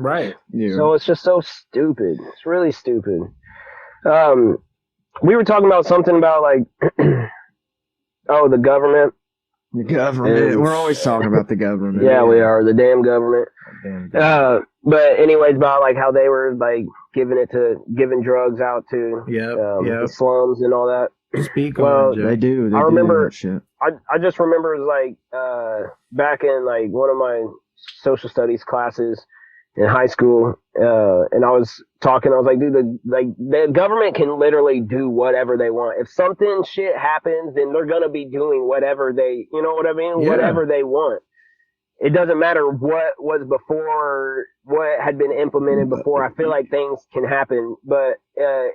Right. Yeah. So it's just so stupid. It's really stupid. We were talking about something about like, the government. The government. We're always talking about the government. Yeah, we are. The damn government. But anyways, about like how they were like giving drugs out to the slums and all that. Speak on it, they do. I remember. That shit. I just remember it was like back in like one of my social studies classes in high school, and I was talking. I was like, dude, the government can literally do whatever they want. If something shit happens, then they're gonna be doing whatever they, you know what I mean, whatever they want. It doesn't matter what was before, what had been implemented before. I feel like things can happen. But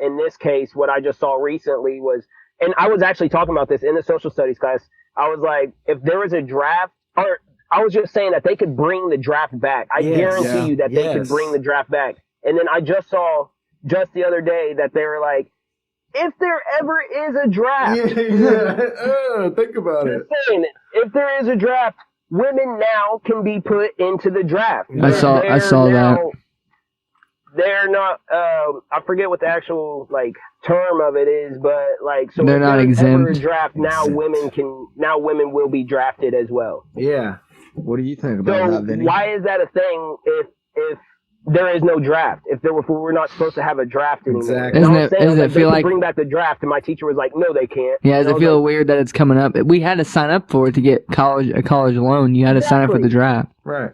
in this case, what I just saw recently was, and I was actually talking about this in the social studies class, I was like, if there was a draft, or I was just saying that they could bring the draft back. I guarantee you that they could bring the draft back. And then I just saw just the other day that they were like, if there ever is a draft. Think about it. Saying, if there is a draft, women now can be put into the draft. I saw that. They're not. I forget what the actual like term of it is, but like so they're not exempt. Ever a draft now, women will be drafted as well. Yeah. What do you think about that, Vinny? Why is that a thing? If there is no draft, if we're not supposed to have a draft anymore. Exactly. Doesn't it feel like bring back the draft? And my teacher was like, no, they can't. Yeah, does it feel weird that it's coming up? We had to sign up for it to get a college loan. You had to sign up for the draft. Right.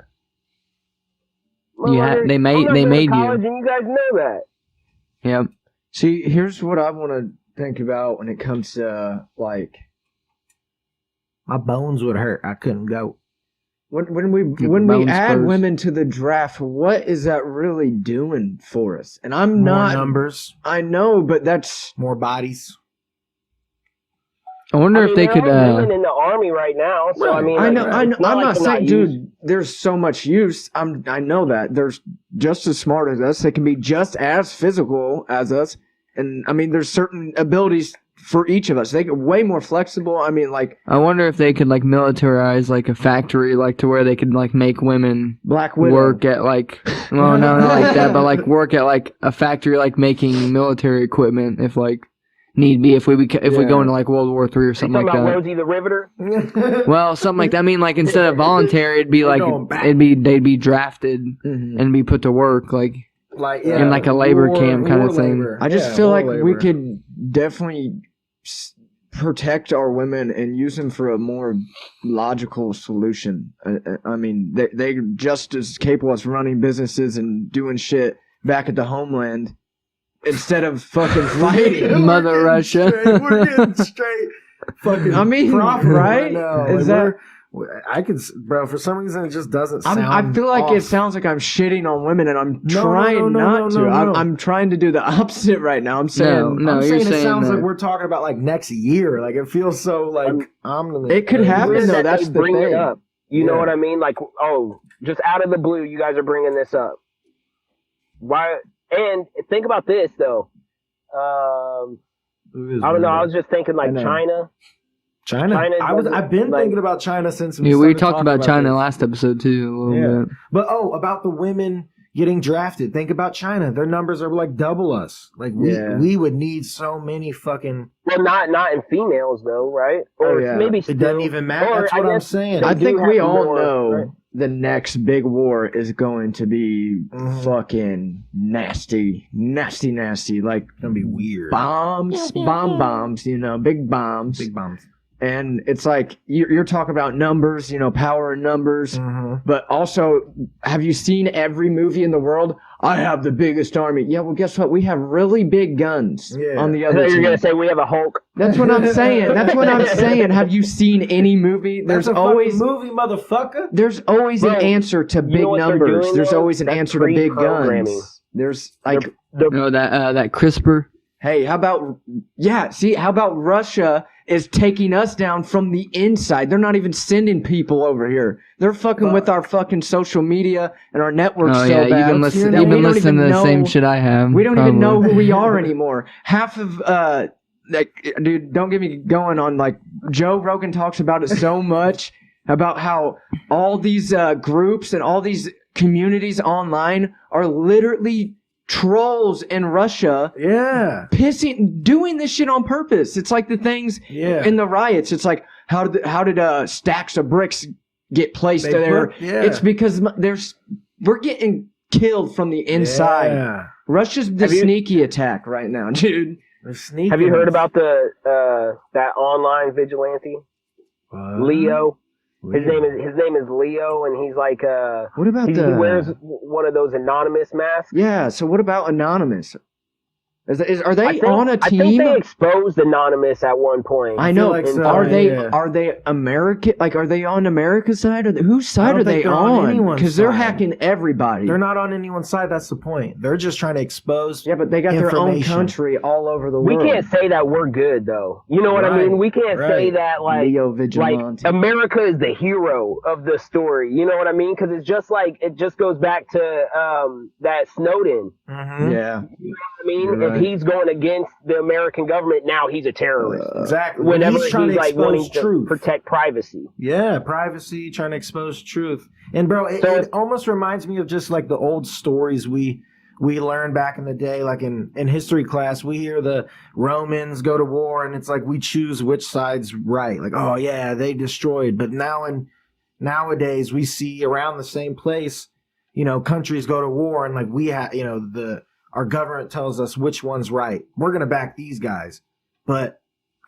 Well, they made you. And you guys know that. Yep. See, here's what I want to think about when it comes to like, my bones would hurt. I couldn't go. When we add women to the draft, what is that really doing for us? And I'm more not numbers. I know, but that's more bodies. I wonder if they could. Women in the army right now, so I mean, I know. I'm not saying, dude. Use. There's so much use. I know that there's just as smart as us. They can be just as physical as us, and I mean, there's certain abilities for each of us. They get way more flexible. I mean, like, I wonder if they could like militarize like a factory, like to where they could like make women Black Widow work at like, well, no, not like that, but like work at like a factory, like making military equipment if like need be, if we go into like World War III or something like that. Rosie the Riveter? Well, something like that. I mean, like instead of voluntary, it'd be like they'd be drafted and be put to work like in like a labor camp kind of thing. I just feel like we could definitely protect our women and use them for a more logical solution. I mean, they're just as capable as running businesses and doing shit back at the homeland instead of fucking fighting. Mother Russia. We're getting straight fucking right now. Is that... I could, bro. For some reason, it just doesn't sound. I feel like it sounds like I'm shitting on women, and I'm trying not to. I'm trying to do the opposite right now. I'm saying, I'm saying it sounds like we're talking about like next year. Like it feels so like it could happen though. That's the bring thing. It up. You know what I mean? Like, just out of the blue, you guys are bringing this up. Why? And think about this though. I don't know. I was just thinking like China. I've been thinking about China since we talked about China last episode too a little bit. But about the women getting drafted. Think about China. Their numbers are like double us. Like we would need so many fucking. Well, not in females though, right? Or maybe it doesn't even matter. That's what I'm saying. I think we all know the next big war is going to be fucking nasty. Like it's gonna be weird. Bombs. You know, big bombs. Big bombs. And it's like, you're talking about numbers, you know, power in numbers. But also, have you seen every movie in the world? I have the biggest army. Yeah, well, guess what? We have really big guns on the other team. You're going to say we have a Hulk? That's what I'm saying. Have you seen any movie? There's always movie, motherfucker. There's always an answer to big numbers. There's always an answer to big guns. There's like... that CRISPR. Hey, how about Russia is taking us down from the inside? They're not even sending people over here. They're fucking with our fucking social media and our networks so bad. You've been listening to the same shit I have. We don't even know who we are anymore. Half of, dude, don't get me going on, like, Joe Rogan talks about it so much, about how all these groups and all these communities online are literally trolls in Russia. Yeah. Doing this shit on purpose. It's like the things in the riots. It's like, how did stacks of bricks get placed there? It's because we're getting killed from the inside. Yeah. Russia's the sneaky attack right now, dude. Have you heard about that online vigilante, Leo? His name is Leo, and he's like what about he wears one of those anonymous masks. Yeah. So what about Anonymous? Are they on a team? I think they exposed Anonymous at one point. I know. Like so, are they American? Like, are they on America's side, or whose side are they on? Because they're hacking everybody. They're not on anyone's side. That's the point. They're just trying to expose. Yeah, but they got their own country all over the world. We can't say that we're good, though. You know what I mean? We can't say that like America is the hero of the story. You know what I mean? Because it's just like it just goes back to that Snowden. Mm-hmm. Yeah. You know what I mean? If he's going against the American government, now he's a terrorist. Exactly. Whenever he's like wanting to protect privacy. Yeah, privacy, trying to expose truth. And bro, it almost reminds me of just like the old stories we learned back in the day, like in history class. We hear the Romans go to war, and it's like we choose which side's right. Like, oh yeah, they destroyed. But nowadays we see around the same place, countries go to war, and like we have, our government tells us which one's right. We're going to back these guys. But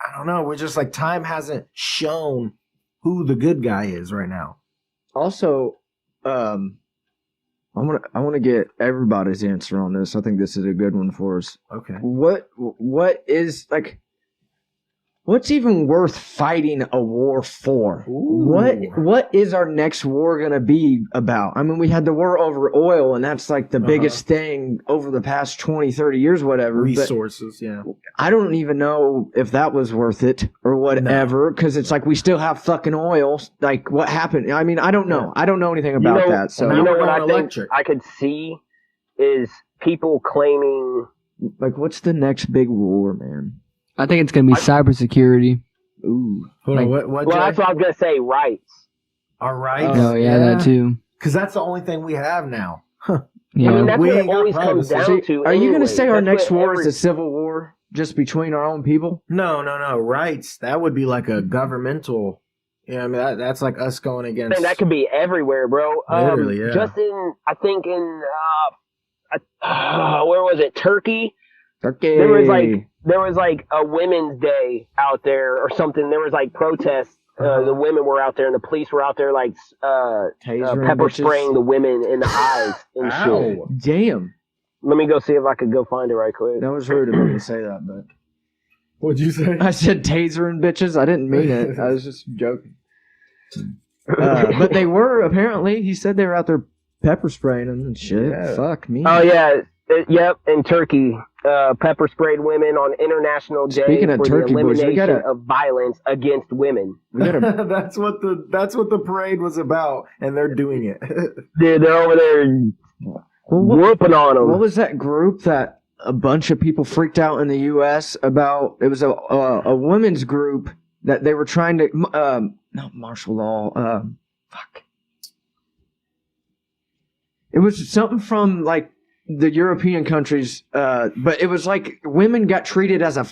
I don't know. We're just like, time hasn't shown who the good guy is right now. Also, I want to get everybody's answer on this. I think this is a good one for us. Okay. What is like, what's even worth fighting a war for? Ooh. What is our next war going to be about? I mean, we had the war over oil, and that's like the biggest thing over the past 20, 30 years, whatever. Resources, yeah. I don't even know if that was worth it or whatever, because it's like we still have fucking oil. Like, what happened? I mean, I don't know. I don't know anything about that. So what I think I could see is people claiming... Like, what's the next big war, man? I think it's going to be cybersecurity. Ooh. Hold on, what, well, that's what I was going to say, rights. Our rights? Oh, yeah, that too. Because that's the only thing we have now. Yeah. I mean, that's what it always comes down to. Are you going to say our next war is a civil war just between our own people? No. Rights. That would be like a governmental... I mean, that's like us going against... that could be everywhere, bro. Literally, yeah. Just I think in... where was it? Turkey? Turkey. There was like a women's day out there or something. There was like protests. The women were out there and the police were out there like pepper spraying the women in the eyes and shit. Damn. Let me go see if I could go find it right quick. That was rude of me to say that, but... What'd you say? I said tasering bitches. I didn't mean it. I was just joking. But they were, apparently. He said they were out there pepper spraying them and shit. Yeah. Fuck me. Oh, yeah. Yep, in Turkey. Pepper sprayed women on International Day for the elimination of violence against women. That's what the parade was about, and they're doing it. Dude, they're over there whooping on them. What was that group that a bunch of people freaked out in the U.S. about? It was a women's group that they were trying to not martial law. Fuck. It was something from like the European countries, but it was like women got treated as a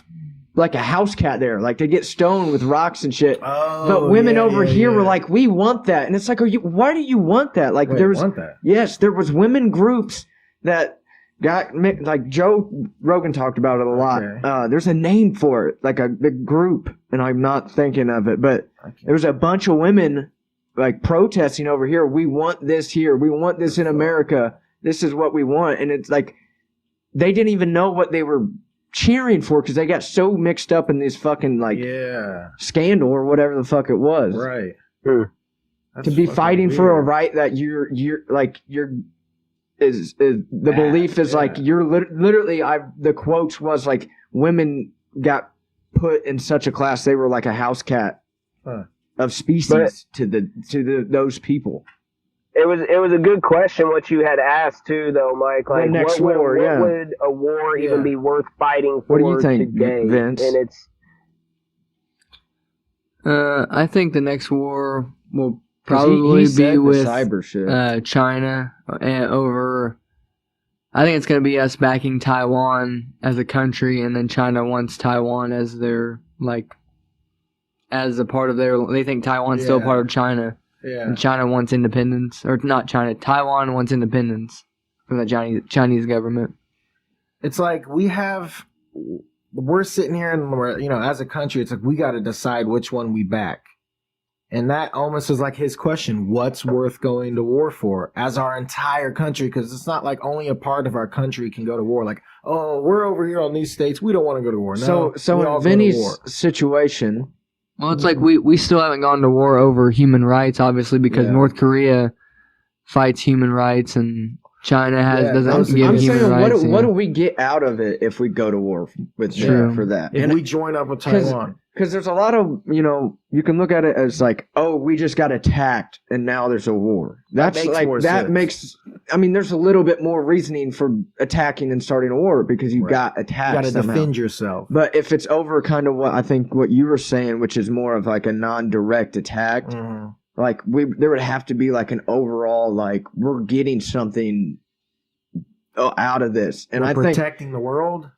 house cat there. Like they get stoned with rocks and shit. Oh, but women over here were like, we want that. And it's like, why do you want that? Like want that? Yes, there was women groups that got, like Joe Rogan talked about it a lot. Okay. There's a name for it, like a big group, and I'm not thinking of it, but there was a bunch of women like protesting over here. We want this here. We want this in America. This is what we want. And it's like, they didn't even know what they were cheering for because they got so mixed up in this fucking scandal or whatever the fuck it was. Right. To be fighting weird. for a right that you're the belief is like, you're literally, the quotes was like, women got put in such a class, they were like a house cat of species to those people. It was a good question what you had asked too, though, Mike. Like, what would a war even be worth fighting for? What do you think, today? Vince? And it's. I think the next war will probably said be with cyber shit. China over. I think it's going to be us backing Taiwan as a country, and then China wants Taiwan as their as a part of their. They think Taiwan's still part of China, and China wants independence, or not China. Taiwan wants independence from the Chinese government. It's like we're sitting here and we're, as a country, it's like we got to decide which one we back. And that almost is like his question, what's worth going to war for as our entire country? Because it's not like only a part of our country can go to war. Like, oh, we're over here on these states. We don't want to go to war. No, so in Vinny's situation. Well, it's like we still haven't gone to war over human rights, obviously, because North Korea fights human rights and China doesn't give human rights. What do we get out of it if we go to war with them for that? If we join up with Taiwan. Because there's a lot of, you can look at it as like, oh, we just got attacked and now there's a war. There's a little bit more reasoning for attacking and starting a war because you got attacked. You got to defend yourself. But if it's over kind of what you were saying, which is more of like a non-direct attack, like there would have to be like an overall, like we're getting something out of this. And I think protecting the world.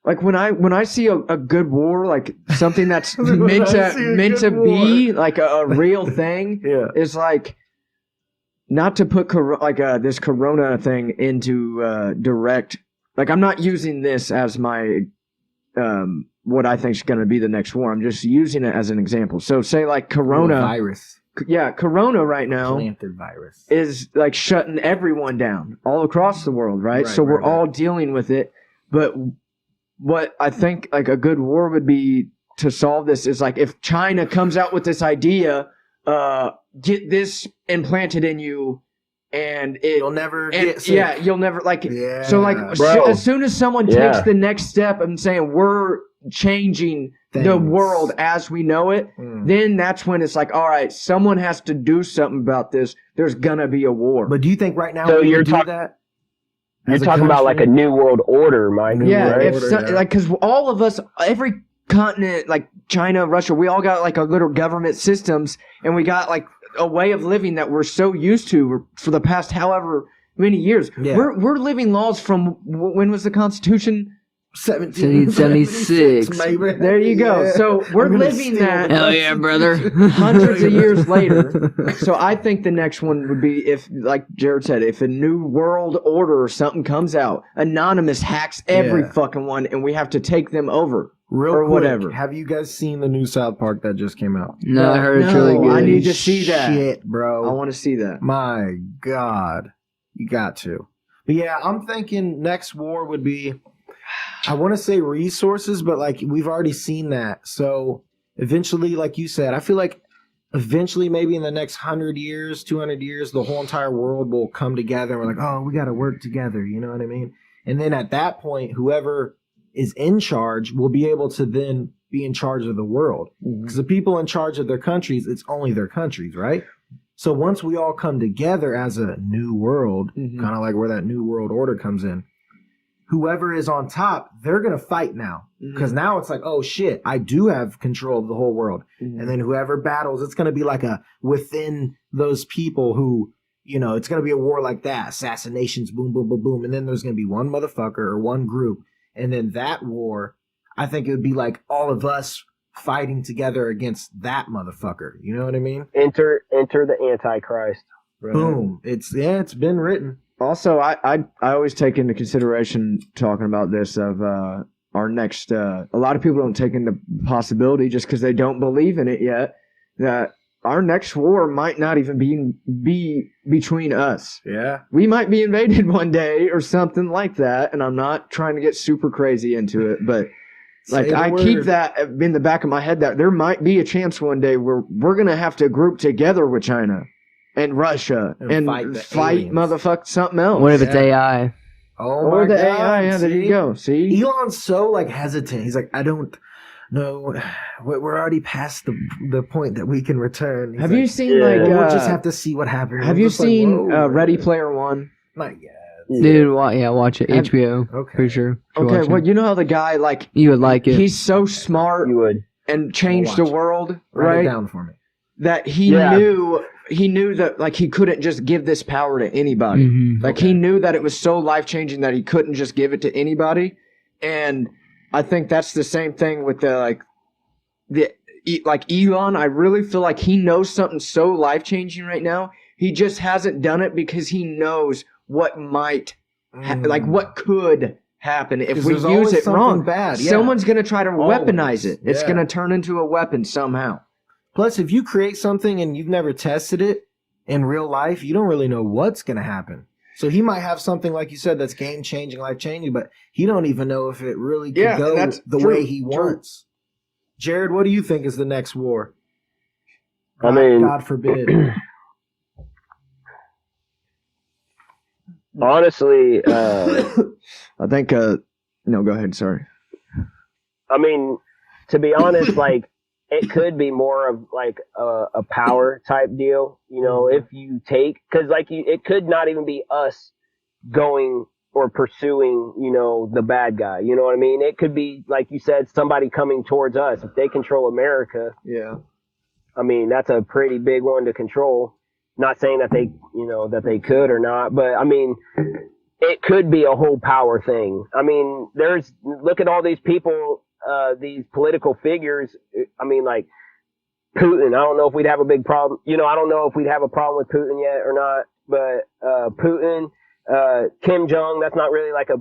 Like when I see a good war, like something that's meant to be like a real thing, is like not to put this Corona thing into direct. Like I'm not using this as my what I think is going to be the next war. I'm just using it as an example. So say like Corona virus. Yeah, Corona right now planted virus is like shutting everyone down all across the world, right? So we're all dealing with it, but what I think like a good war would be to solve this is like if China comes out with this idea, get this implanted in you, and you'll never get sick. Yeah, you'll never So like as soon as someone takes the next step and saying we're changing the world as we know it, then that's when it's like, all right, someone has to do something about this. There's gonna be a war. But do you think right now we do that? You're talking about like a new world order, Mike. Yeah, right? Because all of us, every continent, like China, Russia, we all got like a little government systems, and we got like a way of living that we're so used to for the past however many years. Yeah. We're living laws from when was the Constitution? 1776. There you go. Yeah. So we're living that. Hell yeah, brother. Hundreds of years later. So I think the next one would be if, like Jared said, if a new world order or something comes out, Anonymous hacks every fucking one, and we have to take them over. Real quick, have you guys seen the new South Park that just came out? No, I heard it's really good. I need to see that. Shit, bro. I want to see that. My God. You got to. But yeah, I'm thinking next war would be, I want to say resources, but like we've already seen that. So eventually, like you said, I feel like eventually maybe in the next 100 years, 200 years, the whole entire world will come together. And we're like, oh, we got to work together. You know what I mean? And then at that point, whoever is in charge will be able to then be in charge of the world. Because the people in charge of their countries, it's only their countries, right? So once we all come together as a new world, kind of like where that new world order comes in, whoever is on top, they're going to fight now. Because now it's like, oh shit, I do have control of the whole world. And then whoever battles, it's going to be like a within those people who, you know, it's going to be a war like that. Assassinations, boom, boom, boom, boom. And then there's going to be one motherfucker or one group. And then that war, I think it would be like all of us fighting together against that motherfucker. You know what I mean? Enter the Antichrist. Right. Boom. It's been written. Also, I always take into consideration talking about this of our next. A lot of people don't take into possibility just because they don't believe in it yet that our next war might not even be between us. Yeah, we might be invaded one day or something like that. And I'm not trying to get super crazy into it, but like I keep that in the back of my head that there might be a chance one day where we're gonna have to group together with China and Russia and fight motherfuck something else. What if it's AI? Oh my God. AI, yeah, there you go. See? Elon's so like hesitant. He's like, I don't know. We're already past the point that we can return. Have you seen we'll just have to see what happens. Have you seen Ready Player One? Not yet. Dude, watch it. HBO. Okay. For sure. Okay, well, you know how the guy, like... You would like it. He's so smart. You would. And changed the world, right? Write it down for me. That he knew he knew that like he couldn't just give this power to anybody. Mm-hmm. Like he knew that it was so life-changing that he couldn't just give it to anybody. And I think that's the same thing with Elon. I really feel like he knows something so life-changing right now. He just hasn't done it because he knows what might what could happen if we use it wrong. Bad. Yeah. Someone's going to try to weaponize it. It's Yeah. going to turn into a weapon somehow. Plus, if you create something and you've never tested it in real life, you don't really know what's going to happen. So he might have something, like you said, that's game-changing, life-changing, but he don't even know if it really could go the way he wants. Jared, what do you think is the next war? God forbid. Honestly, I think, no, go ahead. Sorry. I mean, to be honest, like, it could be more of like a power type deal, you know, if you take, cause like it could not even be us going or pursuing, you know, the bad guy, you know what I mean? It could be, like you said, somebody coming towards us. If they control America, Yeah. I mean, that's a pretty big one to control. Not saying that they, you know, that they could or not, but I mean, it could be a whole power thing. I mean, look at all these people, these political figures. I mean, like Putin, I don't know if we'd have a big problem. You know, I don't know if we'd have a problem with Putin yet or not, but Putin, Kim Jong, that's not really like a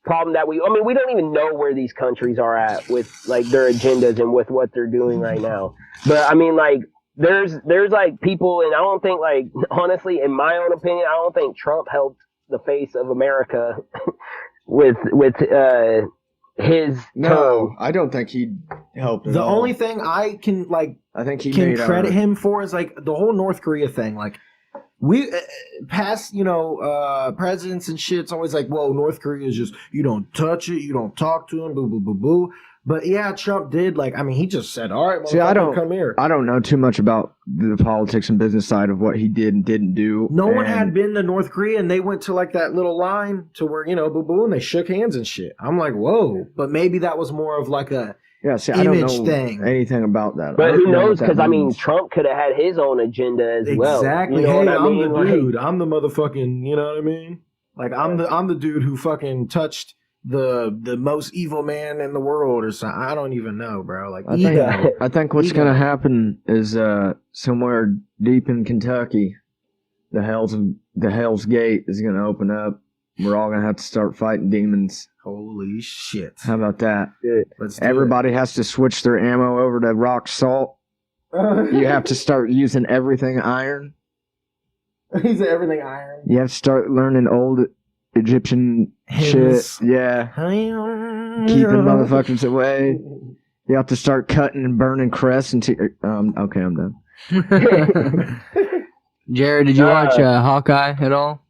problem that we don't even know where these countries are at with like their agendas and with what they're doing right now. But I mean, like, there's like people, and I don't think, like, honestly, in my own opinion, I don't think Trump helped the face of America with his tone. I don't think he helped at The all. only thing I can I think he can made credit him for is like the whole North Korea thing. Like we past, you know, presidents and shit's always like, whoa, North Korea is just, you don't touch it, you don't talk to him, boo boo boo boo. But yeah, Trump did, like, I mean, he just said, all right, motherfucker, come here. I don't know too much about the politics and business side of what he did and didn't do. No one had been to North Korea, and they went to like that little line to where, you know, boo boo, and they shook hands and shit. I'm like, whoa. But maybe that was more of like a I don't know thing. anything about that. But who knows? Because I mean, Trump could have had his own agenda as well. Exactly. You know hey, what I mean? I'm the dude. I'm the motherfucking. You know what I mean? Like I'm the dude who fucking touched the most evil man in the world or something. I don't even know, bro. Like I think what's gonna happen is somewhere deep in Kentucky, the Hell's Gate is gonna open up. We're all gonna have to start fighting demons. Holy shit! How about that? Let's do Everybody has to switch their ammo over to rock salt. You have to start using everything iron. He's everything iron. You have to start learning old Egyptian Hymns. shit. Yeah. Keeping motherfuckers away. You have to start cutting and burning crests until. Okay, I'm done. Jared, did you watch Hawkeye at all?